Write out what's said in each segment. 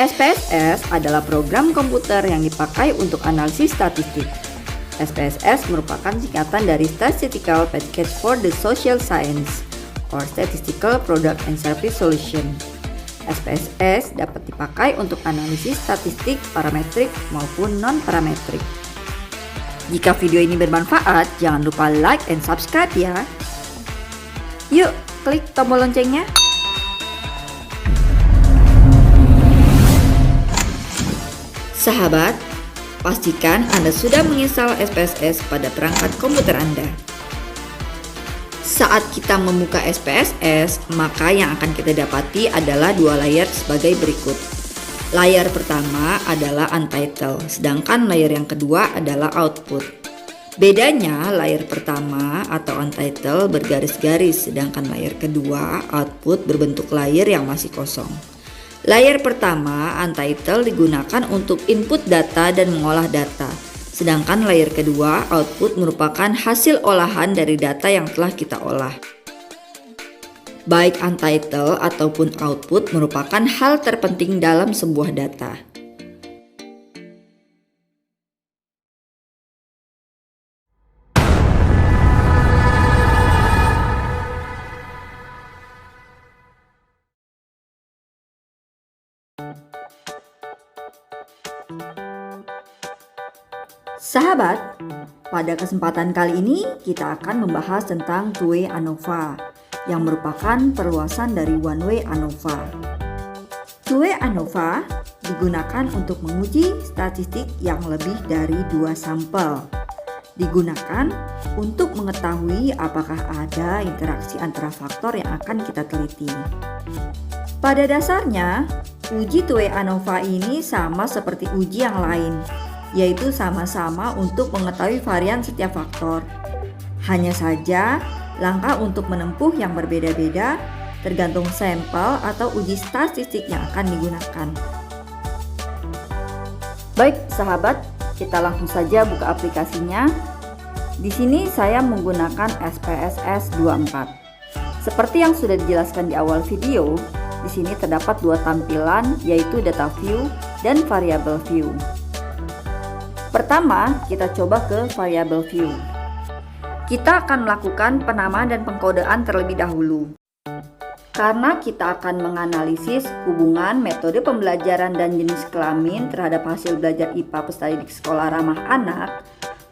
SPSS adalah program komputer yang dipakai untuk analisis statistik. SPSS merupakan singkatan dari Statistical Package for the Social Science or Statistical Product and Service Solution. SPSS dapat dipakai untuk analisis statistik parametrik maupun non-parametrik. Jika video ini bermanfaat, jangan lupa like and subscribe ya. Yuk, klik tombol loncengnya. Sahabat, pastikan Anda sudah menginstal SPSS pada perangkat komputer Anda. Saat kita membuka SPSS, maka yang akan kita dapati adalah dua layar sebagai berikut. Layar pertama adalah untitled, sedangkan layar yang kedua adalah output. Bedanya, layar pertama atau untitled bergaris-garis, sedangkan layar kedua output berbentuk layar yang masih kosong. Layar pertama untitled digunakan untuk input data dan mengolah data, sedangkan layar kedua output merupakan hasil olahan dari data yang telah kita olah. Baik untitled ataupun output merupakan hal terpenting dalam sebuah data. Sahabat, pada kesempatan kali ini kita akan membahas tentang Two-Way ANOVA yang merupakan perluasan dari One-Way ANOVA. Two-Way ANOVA digunakan untuk menguji statistik yang lebih dari 2 sampel. Digunakan untuk mengetahui apakah ada interaksi antara faktor yang akan kita teliti. Pada dasarnya, uji Two-Way ANOVA ini sama seperti uji yang lain, yaitu sama-sama untuk mengetahui varian setiap faktor. Hanya saja, langkah untuk menempuh yang berbeda-beda tergantung sampel atau uji statistik yang akan digunakan. Baik sahabat, kita langsung saja buka aplikasinya. Di sini saya menggunakan SPSS 24. Seperti yang sudah dijelaskan di awal video, di sini terdapat dua tampilan, yaitu data view dan variable view. Pertama, kita coba ke variable view. Kita akan melakukan penamaan dan pengkodean terlebih dahulu. Karena kita akan menganalisis hubungan metode pembelajaran dan jenis kelamin terhadap hasil belajar IPA peserta didik sekolah ramah anak,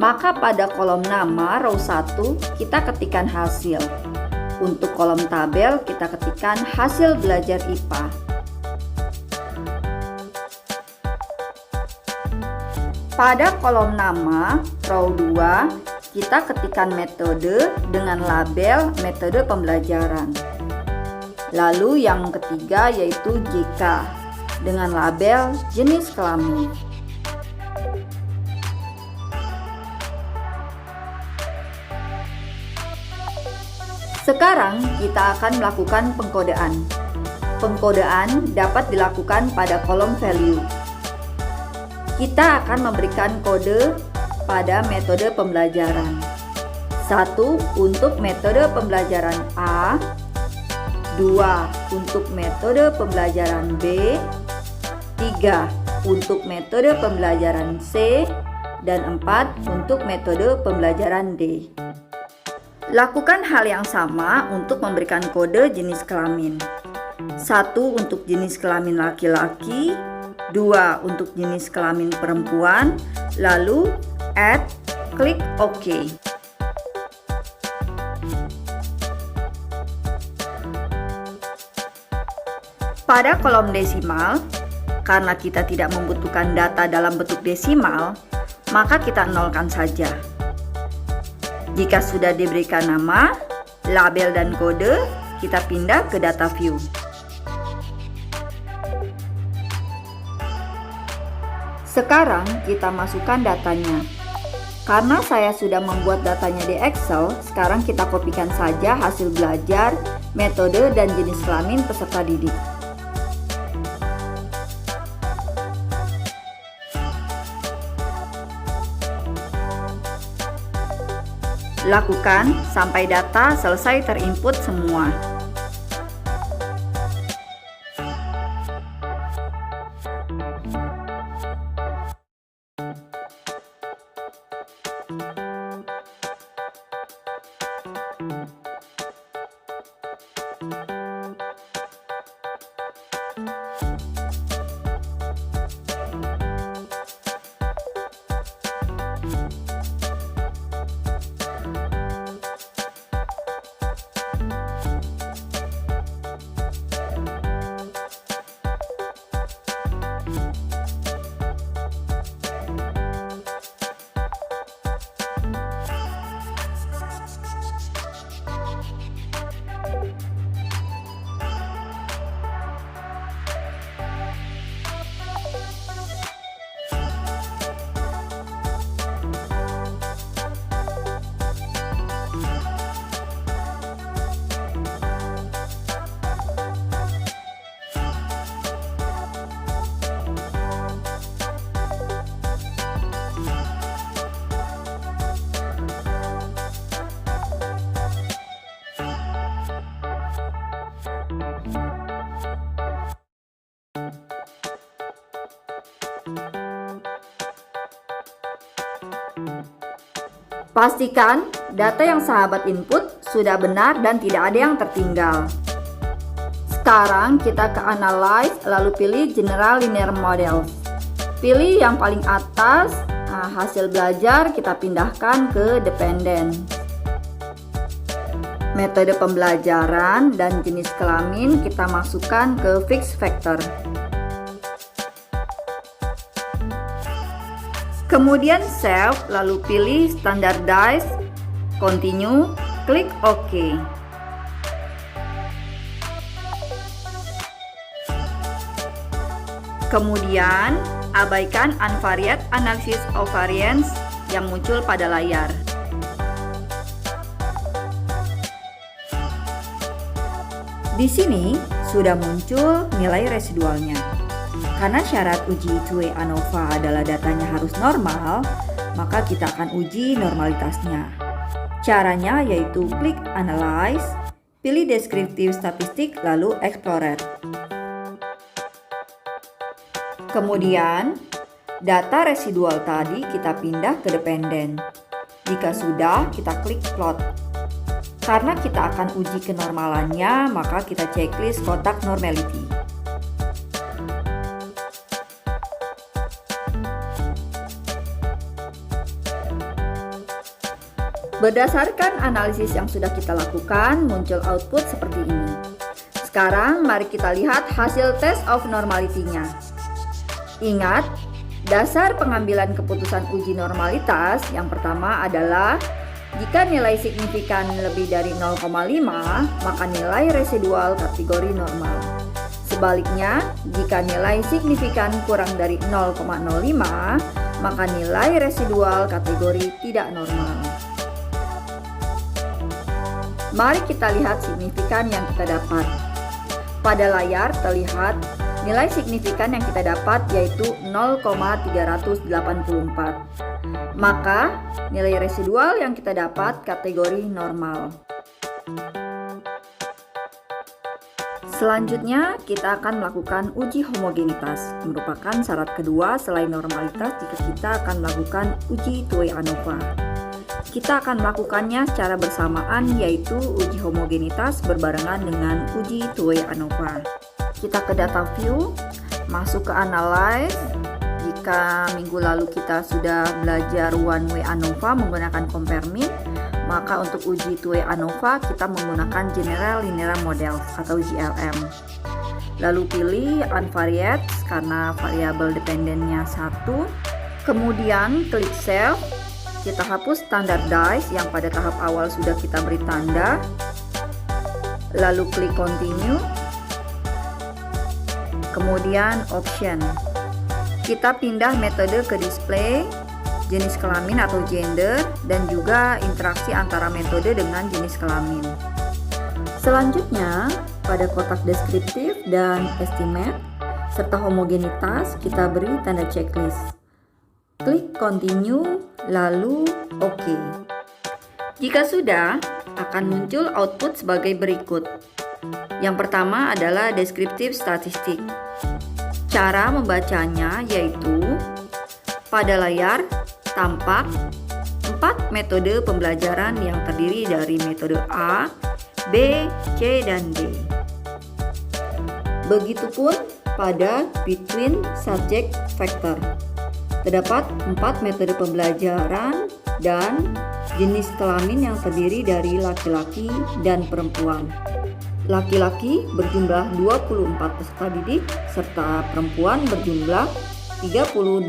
maka pada kolom nama row 1 kita ketikkan hasil. Untuk kolom tabel kita ketikkan hasil belajar IPA. Pada kolom nama, row 2, kita ketikkan metode dengan label metode pembelajaran. Lalu yang ketiga yaitu JK dengan label jenis kelamin. Sekarang kita akan melakukan pengkodean. Pengkodean dapat dilakukan pada kolom value. Kita akan memberikan kode pada metode pembelajaran. 1 untuk metode pembelajaran A, 2 untuk metode pembelajaran B, 3 untuk metode pembelajaran C, dan 4 untuk metode pembelajaran D. Lakukan hal yang sama untuk memberikan kode jenis kelamin. 1 untuk jenis kelamin laki-laki, 2 untuk jenis kelamin perempuan, lalu add, klik OK. Pada kolom desimal, karena kita tidak membutuhkan data dalam bentuk desimal, maka kita nolkan saja. Jika sudah diberikan nama, label dan kode, kita pindah ke data view. Sekarang kita masukkan datanya. Karena saya sudah membuat datanya di Excel, sekarang kita kopikan saja hasil belajar, metode, dan jenis kelamin peserta didik. Lakukan sampai data selesai terinput semua. Pastikan data yang sahabat input sudah benar dan tidak ada yang tertinggal. Sekarang kita ke Analyze, lalu pilih General Linear Models. Pilih yang paling atas, hasil belajar kita pindahkan ke Dependent. Metode pembelajaran dan jenis kelamin kita masukkan ke Fixed Factor. Kemudian save, lalu pilih Standardize, Continue, klik OK. Kemudian abaikan Unvariate Analysis of Variance yang muncul pada layar. Di sini sudah muncul nilai residualnya. Karena syarat uji two-way ANOVA adalah datanya harus normal, maka kita akan uji normalitasnya. Caranya yaitu klik Analyze, pilih Descriptive Statistic, lalu Explorer. Kemudian, data residual tadi kita pindah ke Dependent. Jika sudah, kita klik Plot. Karena kita akan uji kenormalannya, maka kita checklist kotak Normality. Berdasarkan analisis yang sudah kita lakukan, muncul output seperti ini. Sekarang mari kita lihat hasil test of normality-nya. Ingat, dasar pengambilan keputusan uji normalitas yang pertama adalah jika nilai signifikan lebih dari 0,5, maka nilai residual kategori normal. Sebaliknya, jika nilai signifikan kurang dari 0,05, maka nilai residual kategori tidak normal. Mari kita lihat signifikan yang kita dapat. Pada layar terlihat nilai signifikan yang kita dapat yaitu 0,384. Maka nilai residual yang kita dapat kategori normal. Selanjutnya kita akan melakukan uji homogenitas, merupakan syarat kedua selain normalitas jika kita akan melakukan uji two-way ANOVA. Kita akan melakukannya secara bersamaan, yaitu uji homogenitas berbarengan dengan uji two-way ANOVA. Kita ke Data View, masuk ke Analyze. Jika minggu lalu kita sudah belajar one-way ANOVA menggunakan Compare Mean, maka untuk uji two-way ANOVA kita menggunakan General Linear Models atau GLM. Lalu pilih Unvariate karena variabel dependennya 1. Kemudian klik Save. Kita hapus Standardize yang pada tahap awal sudah kita beri tanda. Lalu klik Continue. Kemudian Option. Kita pindah metode ke Display, jenis kelamin atau gender, dan juga interaksi antara metode dengan jenis kelamin. Selanjutnya, pada kotak deskriptif dan estimate, serta homogenitas kita beri tanda checklist. Klik Continue, lalu OK. Jika sudah, akan muncul output sebagai berikut. Yang pertama adalah deskriptif statistik. Cara membacanya yaitu pada layar tampak 4 metode pembelajaran yang terdiri dari metode A, B, C, dan D. Begitupun pada between subject factor. Terdapat 4 metode pembelajaran dan jenis kelamin yang terdiri dari laki-laki dan perempuan. Laki-laki berjumlah 24 peserta didik serta perempuan berjumlah 38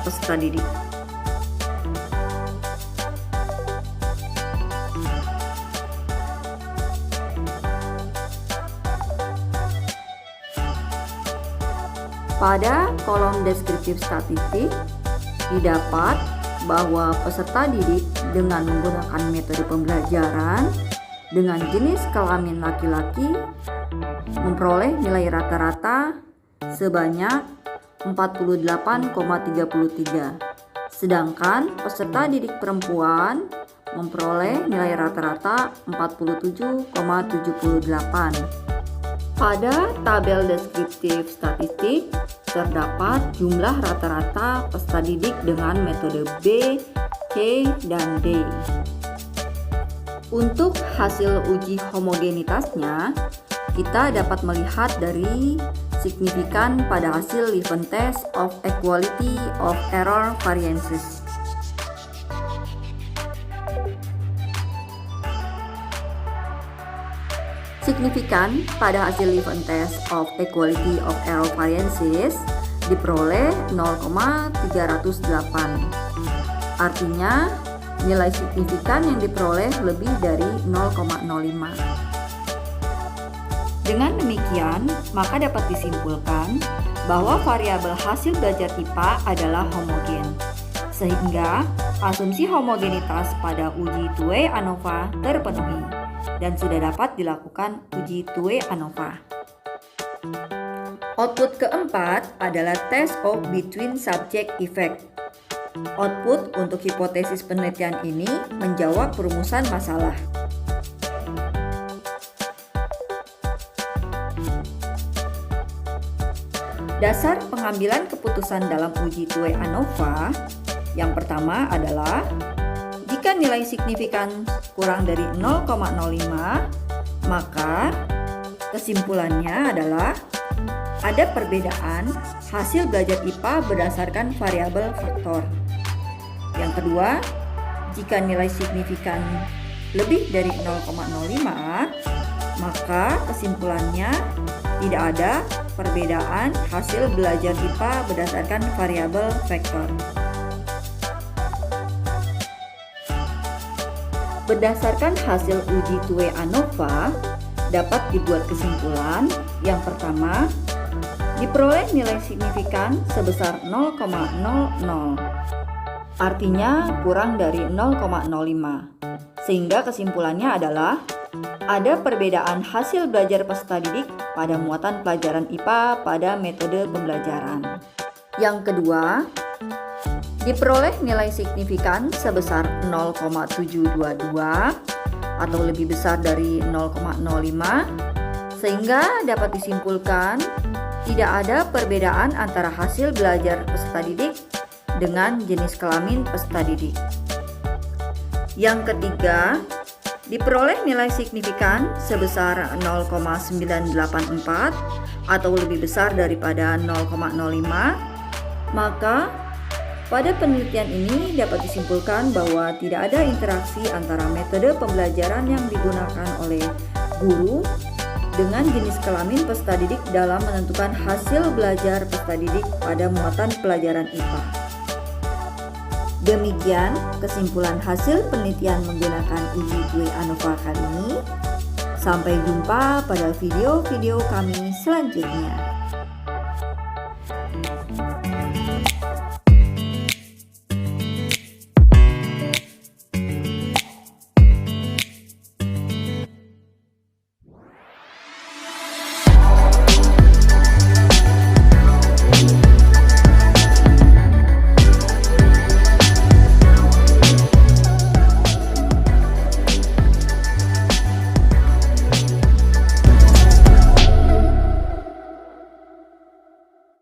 peserta didik. Pada kolom deskriptif statistik didapat bahwa peserta didik dengan menggunakan metode pembelajaran dengan jenis kelamin laki-laki memperoleh nilai rata-rata sebanyak 48,33, sedangkan peserta didik perempuan memperoleh nilai rata-rata 47,78. Pada tabel deskriptif statistik terdapat jumlah rata-rata peserta didik dengan metode B, C, dan D. Untuk hasil uji homogenitasnya, kita dapat melihat dari signifikan pada hasil Leuven Test of Equality of Error Variances. Signifikan pada hasil Leuven Test of Equality of Error Variances diperoleh 0,308. Artinya, nilai signifikan yang diperoleh lebih dari 0,05. Dengan demikian, maka dapat disimpulkan bahwa variabel hasil belajar IPA adalah homogen, sehingga asumsi homogenitas pada uji two-way ANOVA terpenuhi dan sudah dapat dilakukan uji two-way ANOVA. Output keempat adalah test of between subject effect. Output untuk hipotesis penelitian ini menjawab perumusan masalah. Dasar pengambilan keputusan dalam uji two-way ANOVA yang pertama adalah jika nilai signifikan kurang dari 0,05, maka kesimpulannya adalah ada perbedaan hasil belajar IPA berdasarkan variabel faktor. Yang kedua, jika nilai signifikan lebih dari 0,05, maka kesimpulannya tidak ada perbedaan hasil belajar IPA berdasarkan variabel faktor. Berdasarkan hasil uji two-way ANOVA, dapat dibuat kesimpulan yang pertama, diperoleh nilai signifikan sebesar 0,00, artinya kurang dari 0,05, sehingga kesimpulannya adalah ada perbedaan hasil belajar peserta didik pada muatan pelajaran IPA pada metode pembelajaran. Yang kedua, diperoleh nilai signifikan sebesar 0,722 atau lebih besar dari 0,05, sehingga dapat disimpulkan tidak ada perbedaan antara hasil belajar peserta didik dengan jenis kelamin peserta didik. Yang ketiga, diperoleh nilai signifikan sebesar 0,984 atau lebih besar daripada 0,05, maka pada penelitian ini dapat disimpulkan bahwa tidak ada interaksi antara metode pembelajaran yang digunakan oleh guru dengan jenis kelamin peserta didik dalam menentukan hasil belajar peserta didik pada muatan pelajaran IPA. Demikian kesimpulan hasil penelitian menggunakan uji two-way ANOVA kali ini. Sampai jumpa pada video-video kami selanjutnya.